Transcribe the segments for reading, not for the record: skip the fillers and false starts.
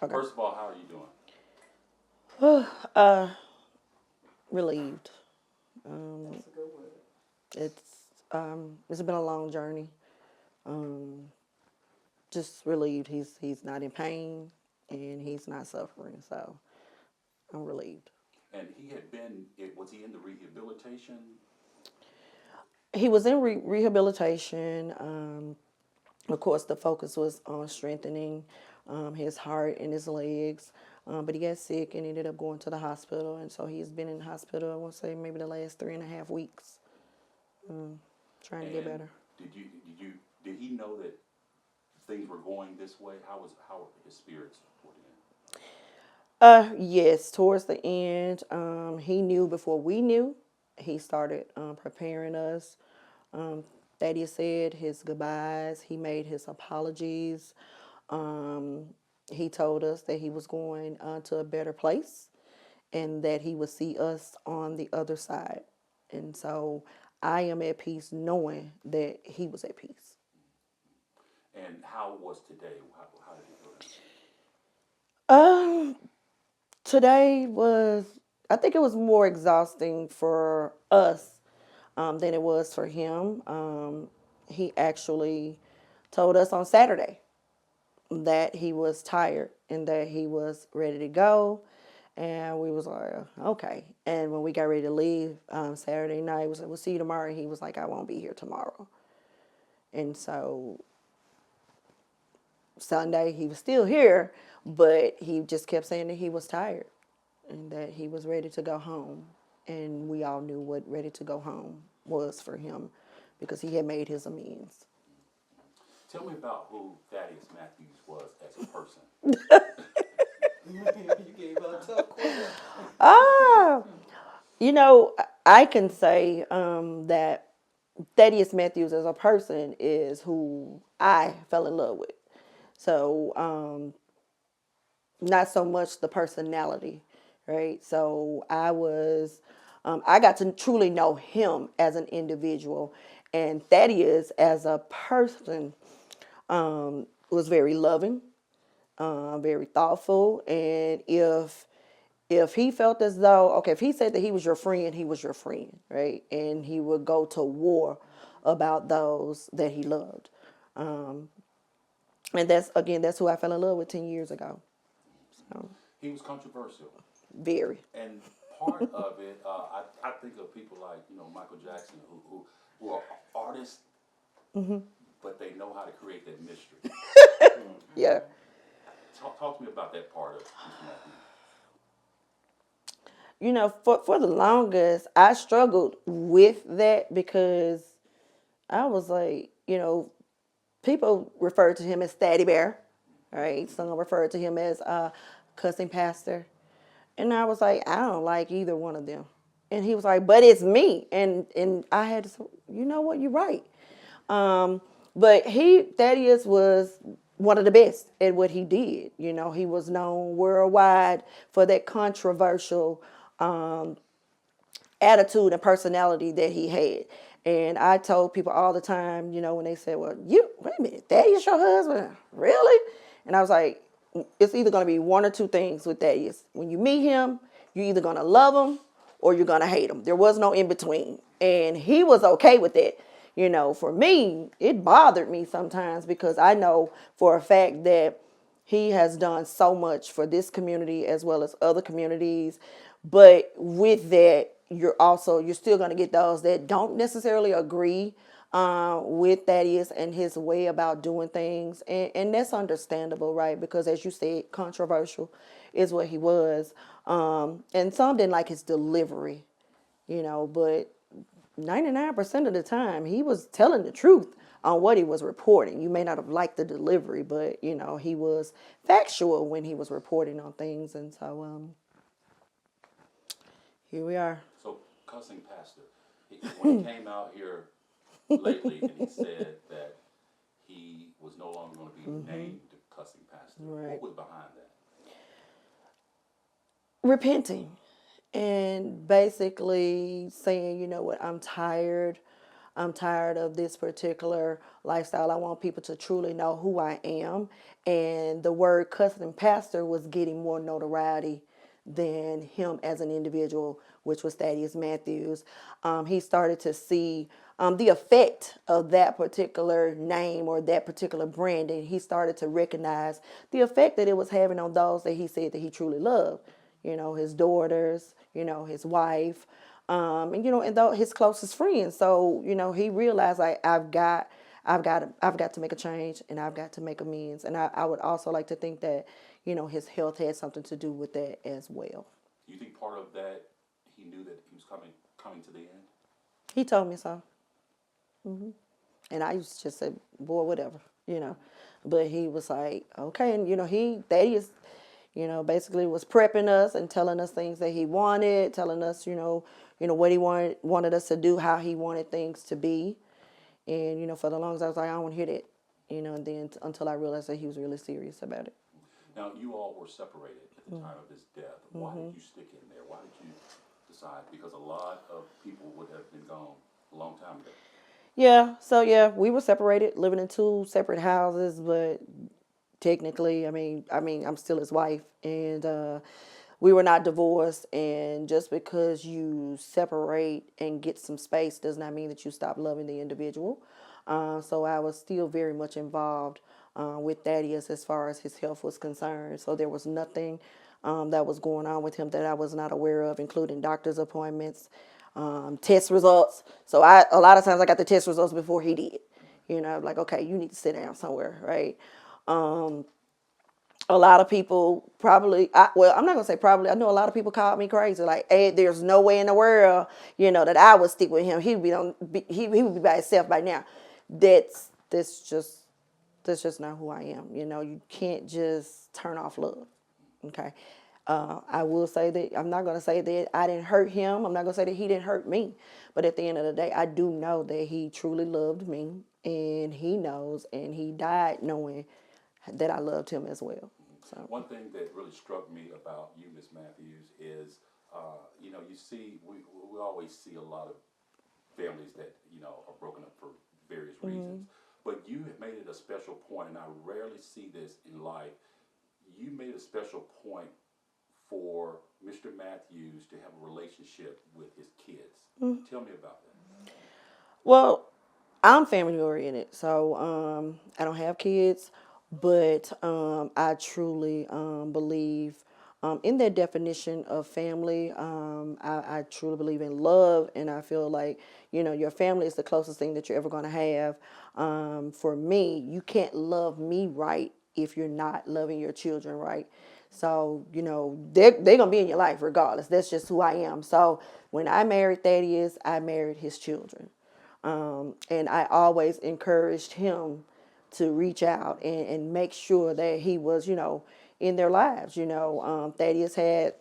Okay. First of all, how are you doing? Relieved. Um, it's been a long journey. Um, just relieved. He's not in pain and he's not suffering. So I'm relieved. And he had been, was he in the rehabilitation? He was in rehabilitation. Of course, the focus was on strengthening his heart and his legs. But he got sick and ended up going to the hospital. And so he's been in the hospital, I want to say, maybe the last 3.5 weeks, trying to get And better. did he know that things were going this way? How were his spirits toward the end? Yes, towards the end, he knew before we knew. He started preparing us. Um, Thaddeus said his goodbyes. He made his apologies. Um, he told us that he was going to a better place and that he would see us on the other side. And so I am at peace knowing that he was at peace. And how was today? How did he go down? Um, Today was, I think it was more exhausting for us than it was for him. He actually told us on Saturday that he was tired and that he was ready to go. And we was like, okay. And when we got ready to leave Saturday night, we said, we'll see you tomorrow. And he was like, I won't be here tomorrow. And so Sunday, he was still here, but he just kept saying that he was tired and that he was ready to go home. And we all knew what ready to go home was for him because he had made his amends. Tell me about who Thaddeus Matthews was as a person. You gave her a tough question. Ah, you know, I can say that Thaddeus Matthews as a person is who I fell in love with. So, not so much the personality, right? So I got to truly know him as an individual, and Thaddeus as a person was very loving, very thoughtful, and if he felt as though, okay, if he said that he was your friend, he was your friend, right? And he would go to war about those that he loved. And that's who I fell in love with 10 years ago. So, He was controversial. very. And part of it, I think of people like Michael Jackson, who are artists, but they know how to create that mystery. Yeah. Talk to me about that part of Mr. Matthews. For the longest, I struggled with that because I was like, people referred to him as Thaddy Bear, right? Some referred to him as cussing pastor. And I was like, I don't like either one of them. And he was like, but it's me. And I had to say, you know what, you're right. Um, but Thaddeus was one of the best at what he did. He was known worldwide for that controversial attitude and personality that he had. And I told people all the time, when they said, well, wait a minute, Thaddeus your husband? Really? And I was like, it's either going to be one or two things with Thaddeus. When you meet him, you're either going to love him or you're going to hate him. There was no in between. And he was okay with it. For me, it bothered me sometimes because I know for a fact that he has done so much for this community as well as other communities. But with that, you're still going to get those that don't necessarily agree with Thaddeus and his way about doing things. And that's understandable, right? Because as you said, controversial is what he was. And some didn't like his delivery, but 99% of the time he was telling the truth on what he was reporting. You may not have liked the delivery, but he was factual when he was reporting on things. And so here we are. So, cussing pastor, when he came out here lately and he said that he was no longer going to be named cussing pastor, Right. what was behind that? Repenting and basically saying, you know what, I'm tired. I'm tired of this particular lifestyle. I want people to truly know who I am. And the word cousin pastor was getting more notoriety than him as an individual, which was Thaddeus Matthews. He started to see the effect of that particular name or that particular branding. He started to recognize the effect that it was having on those that he said that he truly loved. You know, his daughters, you know, his wife, and you know, and his closest friends. So you know, he realized like I've got to make a change, and I've got to make amends. And I would also like to think that, you know, his health had something to do with that as well. You think part of that, he knew that he was coming to the end? He told me so. And I used to just say, boy, whatever, you know. But he was like, okay. And, you know, Thaddeus, you know, basically was prepping us and telling us things that he wanted, telling us, what he wanted us to do, how he wanted things to be. And, you know, for the longest, I was like, I don't want to hear that, you know, and then until I realized that he was really serious about it. Now, you all were separated at the time of his death. Why did you stick in there? Why did you decide? Because a lot of people would have been gone a long time ago. Yeah, we were separated, living in two separate houses, but technically, I mean, I'm still his wife, and we were not divorced. And just because you separate and get some space does not mean that you stop loving the individual. So I was still very much involved with Thaddeus as far as his health was concerned. So there was nothing that was going on with him that I was not aware of, including doctor's appointments, test results. So a lot of times I got the test results before he did. You know, like, okay, you need to sit down somewhere, right? A lot of people probably, I'm not going to say probably, I know a lot of people called me crazy. Like, hey, there's no way in the world, you know, that I would stick with him. He would be by himself by now. That's just not who I am. You know, you can't just turn off love. Okay. I will say that I'm not going to say that I didn't hurt him. I'm not going to say that he didn't hurt me. But at the end of the day, I do know that he truly loved me, and he knows, and he died knowing that I loved him as well. So one thing that really struck me about you, Miss Matthews, is we always see a lot of families that are broken up for various reasons, but you have made it a special point, and I rarely see this in life. You made a special point for Mr. Matthews to have a relationship with his kids. Tell me about that. Well, I'm family oriented, so I don't have kids, but I truly believe in that definition of family. I truly believe in love, and I feel like your family is the closest thing that you're ever going to have. For me, you can't love me right if you're not loving your children right. So, they're going to be in your life regardless. That's just who I am. So when I married Thaddeus, I married his children. And I always encouraged him to reach out and make sure that he was, in their lives. Thaddeus had,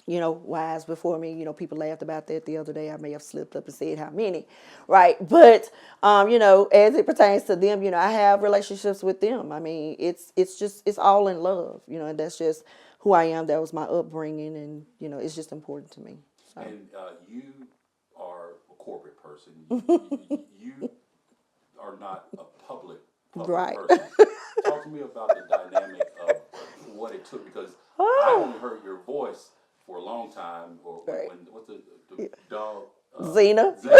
wives before me. People laughed about that the other day. I may have slipped up and said how many, right? But, as it pertains to them, I have relationships with them. I mean, it's all in love, and that's just who I am. That was my upbringing, and, it's just important to me. So. And you are a corporate person. You are not a public right. person. Talk to me about the dynamic of what it took, because I only heard your voice for a long time, or right. what's the dog? Xena. Yeah,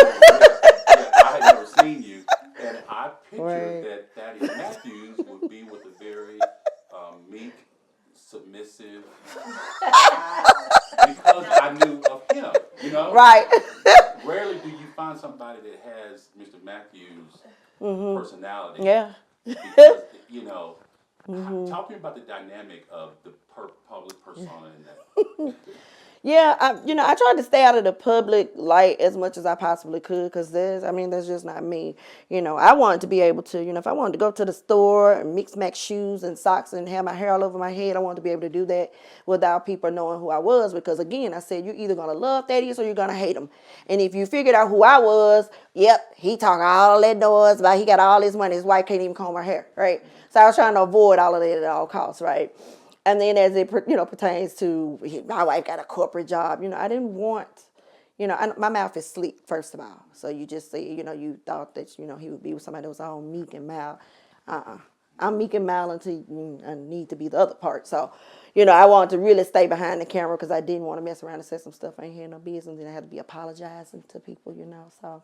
I had never seen you, and I pictured that Thaddeus Matthews would be with a very meek, submissive, because I knew of him, Right. Rarely do you find somebody that has Mr. Matthews' personality. Yeah. Because, talk to me about the dynamic of the public persona in that. Yeah, I tried to stay out of the public light as much as I possibly could, because that's just not me. I wanted to be able to, if I wanted to go to the store and mix match shoes and socks and have my hair all over my head, I wanted to be able to do that without people knowing who I was. Because again, I said, you're either going to love Thaddeus or you're going to hate him. And if you figured out who I was, yep, he talk all that noise about he got all his money, his wife can't even comb her hair, right? So I was trying to avoid all of that at all costs, right? And then as it pertains to my wife got a corporate job, I didn't want, my mouth is sleek, first of all. So you just say, you thought that, he would be with somebody that was all meek and mild. I'm meek and mild until I need to be the other part. So, I wanted to really stay behind the camera because I didn't want to mess around and say some stuff I ain't had no business. And I had to be apologizing to people, So,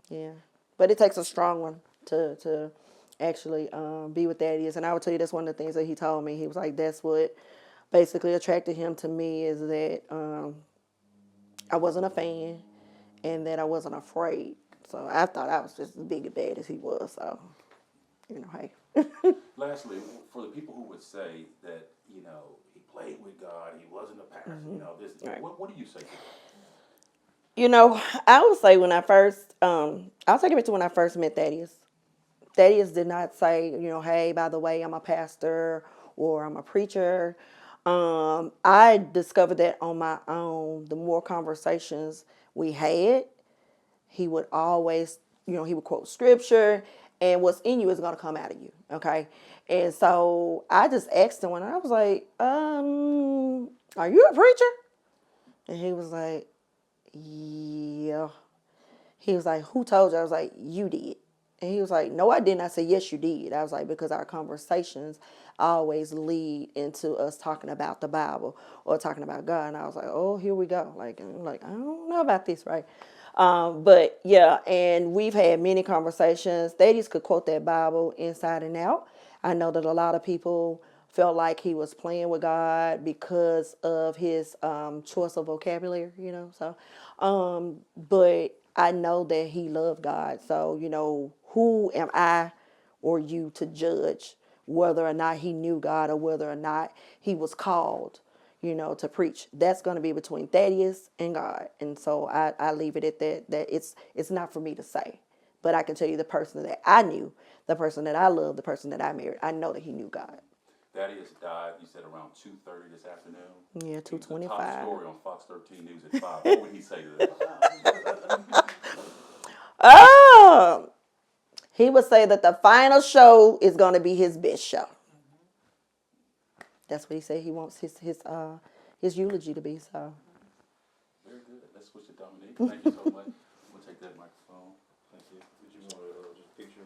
yeah. But it takes a strong one to actually be with Thaddeus. And I would tell you that's one of the things that he told me. He was like, that's what basically attracted him to me is that I wasn't a fan and that I wasn't afraid. So I thought I was just as big and bad as he was. So, hey. Lastly, for the people who would say that, he played with God, he wasn't a pastor, this, Right. what do you say to that? I would say when I first, I'll take it back to when I first met Thaddeus. Thaddeus did not say, hey, by the way, I'm a pastor or I'm a preacher. I discovered that on my own. The more conversations we had, he would always, he would quote scripture, and what's in you is going to come out of you, okay? And so I just asked him when I was like, are you a preacher? And he was like, yeah. He was like, who told you? I was like, you did. And he was like, no, I didn't. I said, yes, you did. I was like, because our conversations always lead into us talking about the Bible or talking about God. And I was like, oh, here we go. I'm like, I don't know about this, right? But yeah, and we've had many conversations. Thaddeus could quote that Bible inside and out. I know that a lot of people felt like he was playing with God because of his choice of vocabulary, So, but I know that he loved God. So, who am I or you to judge whether or not he knew God or whether or not he was called, to preach? That's going to be between Thaddeus and God. And so I leave it at that it's not for me to say. But I can tell you the person that I knew, the person that I loved, the person that I married, I know that he knew God. Thaddeus died, you said, around 2:30 this afternoon? Yeah, He was the 2:25. top story on Fox 13 News at 5. What would he say to that? Oh, he would say that the final show is going to be his best show. That's what he said he wants his eulogy to be. So. Very good. Let's switch to Dominique. Thank you so much. We'll take that microphone. Thank you. Did you want to just picture